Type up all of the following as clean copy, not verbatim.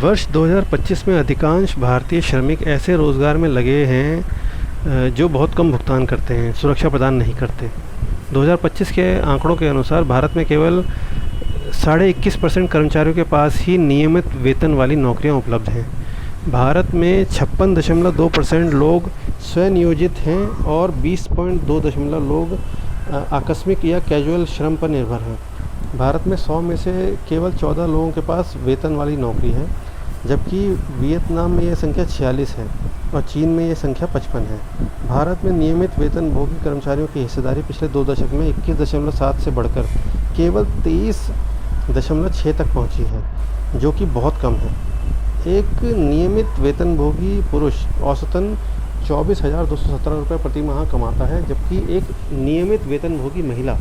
वर्ष 2025 में अधिकांश भारतीय श्रमिक ऐसे रोज़गार में लगे हैं जो बहुत कम भुगतान करते हैं, सुरक्षा प्रदान नहीं करते। 2025 के आंकड़ों के अनुसार भारत में केवल 21.5% कर्मचारियों के पास ही नियमित वेतन वाली नौकरियां उपलब्ध हैं। भारत में 56.2% लोग स्वनियोजित हैं और 20.2% लोग आकस्मिक या कैजुअल श्रम पर निर्भर हैं। भारत में 100 में से केवल 14 लोगों के पास वेतन वाली नौकरी है, जबकि वियतनाम में यह संख्या 46 है और चीन में यह संख्या 55 है। भारत में नियमित वेतनभोगी कर्मचारियों की हिस्सेदारी पिछले 2 दशक में 21.7 से बढ़कर केवल 23.6 तक पहुंची है, जो कि बहुत कम है। एक नियमित वेतनभोगी पुरुष औसतन 24,217 रुपये प्रति माह कमाता है, जबकि एक नियमित वेतनभोगी महिला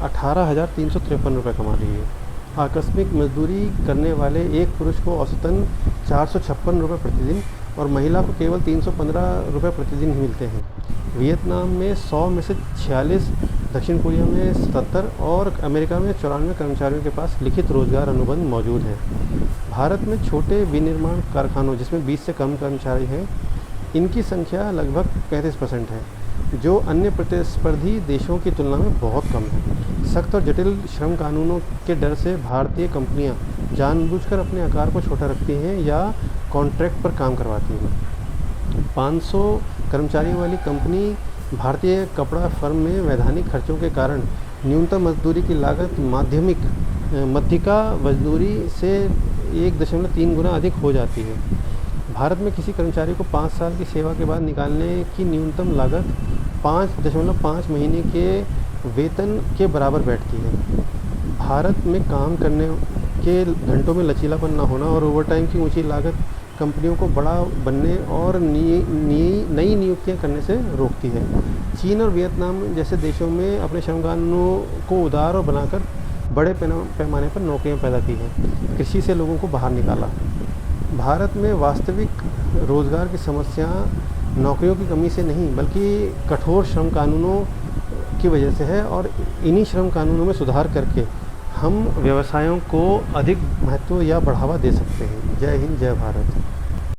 18,353 रुपये कमा रही है। आकस्मिक मजदूरी करने वाले एक पुरुष को औसतन 456 रुपये प्रतिदिन और महिला को केवल 315 रुपये प्रतिदिन ही मिलते हैं। वियतनाम में 100 में से 46, दक्षिण कोरिया में 77 और अमेरिका में 94 कर्मचारियों के पास लिखित रोजगार अनुबंध मौजूद है। भारत में छोटे विनिर्माण कारखानों, जिसमें 20 से कम कर्मचारी हैं, इनकी संख्या लगभग 35% है, जो अन्य प्रतिस्पर्धी देशों की तुलना में बहुत कम है। सख्त और जटिल श्रम कानूनों के डर से भारतीय कंपनियां जानबूझकर अपने आकार को छोटा रखती हैं या कॉन्ट्रैक्ट पर काम करवाती हैं। 500 कर्मचारियों वाली कंपनी भारतीय कपड़ा फर्म में वैधानिक खर्चों के कारण न्यूनतम मजदूरी की लागत मध्यिका मजदूरी से 1.3 गुना अधिक हो जाती है। भारत में किसी कर्मचारी को 5 साल की सेवा के बाद निकालने की न्यूनतम लागत 5.5 महीने के वेतन के बराबर बैठती है। भारत में काम करने के घंटों में लचीलापन न होना और ओवरटाइम की ऊंची लागत कंपनियों को बड़ा बनने और नई नियुक्तियां करने से रोकती है। चीन और वियतनाम जैसे देशों में अपने श्रम कानूनों को उदार और बनाकर बड़े पैमाने पर नौकरियां पैदा की हैं, कृषि से लोगों को बाहर निकाला। भारत में वास्तविक रोज़गार की समस्या नौकरियों की कमी से नहीं, बल्कि कठोर श्रम कानूनों की वजह से है और इन्हीं श्रम कानूनों में सुधार करके हम व्यवसायों को अधिक महत्व या बढ़ावा दे सकते हैं। जय हिंद, जय भारत।